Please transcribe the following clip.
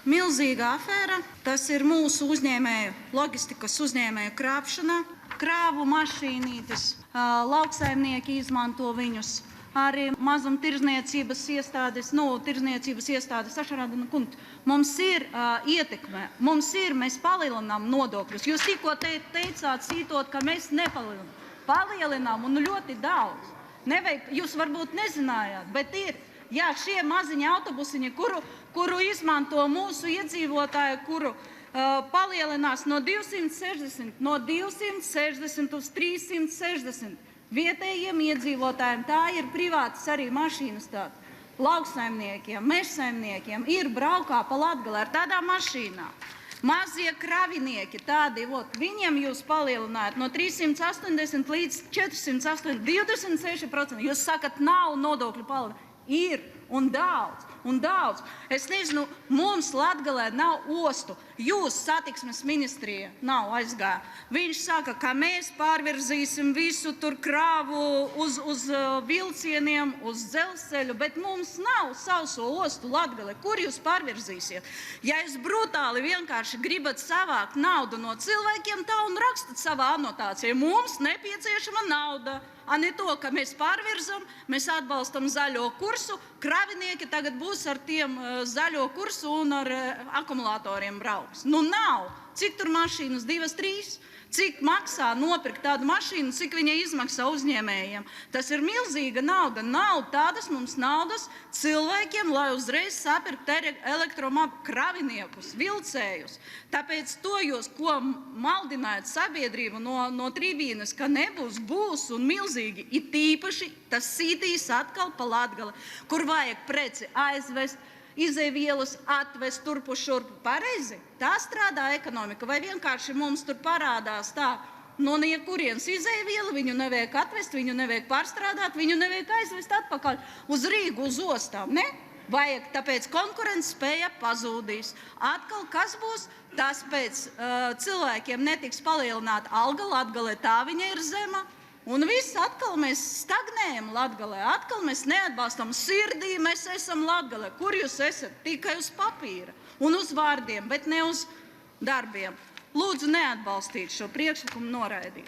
milzīga afēra. Tas ir mūsu uzņēmēju, loģistikas uzņēmēju krāpšana. Krāvu mašīnītes, lauksaimnieki izmanto viņus. Arī mazumtirdzniecības iestādes, tirdzniecības iestādes ašarāda un kunt. Mums ir ietekme, mēs palielinām nodokļus. Jūs tikko teicāt, cītot, ka mēs nepalielinām. Palielinām un ļoti daudz. Jūs varbūt nezinājāt, bet ir. Jā, šie maziņi autobusiņi, kuru izmanto mūsu iedzīvotāji, kuru palielinās no 260 uz 360. Vietējiem iedzīvotājiem, tā ir privātas arī mašīnas tāda. Lauksaimniekiem, mežsaimniekiem ir braukā pa Latgali ar tādām mašīnām. Mazie kravinieki tādi, viņiem jūs palielinājat no 380 līdz 480, 26%. Jūs sakat, nav nodokļu palielinājumi. Ir un daudz. Es nezinu, mums Latgalē nav ostu. Jūs satiksmes ministrija nav aizgāja. Viņš saka, ka mēs pārvirzīsim visu tur krāvu uz vilcieniem, uz dzelzceļu, bet mums nav sauso ostu Latgalē. Kur jūs pārvirzīsiet? Ja jūs brutāli vienkārši gribat savākt naudu no cilvēkiem, tā un rakstat savā anotācijā. Mums nepieciešama nauda. Ne to, ka mēs pārvirzam, mēs atbalstam zaļo kursu, kravinieki tagad būs ar tiem zaļo kursu un ar akumulatoriem brauks. Nav. Cik tur mašīnas? 2, 3? Cik maksā nopirkt tādu mašīnu, cik viņa izmaksā uzņēmējiem? Tas ir milzīga nauda. Nav tādas mums naudas cilvēkiem, lai uzreiz sapirkt elektrokraviniekus, vilcējus. Tāpēc to jūs, ko maldinājat sabiedrību no tribīnes, ka nebūs, būs un milzīgi, ir tīpaši tas sītīs atkal pa Latgali, kur vajag preci aizvest, izēvielas atvest turpu šurpu. Pareizi? Tā strādā ekonomika. Vai vienkārši mums tur parādās tā, no niekurienes izēviela, viņu nevajag atvest, viņu nevajag pārstrādāt, viņu nevajag aizvest atpakaļ uz Rīgu, uz ostām, ne? Vajag, tāpēc konkurences spēja pazūdīs. Atkal kas būs? Tas pēc cilvēkiem netiks palielināta alga Latgalē, tā viņa ir zema. Un viss atkal mēs stagnējam Latgalē, atkal mēs neatbalstam sirdī, mēs esam Latgalē. Kur jūs esat? Tikai uz papīra un uz vārdiem, bet ne uz darbiem. Lūdzu neatbalstīt šo priekšlikumu, noraidīt.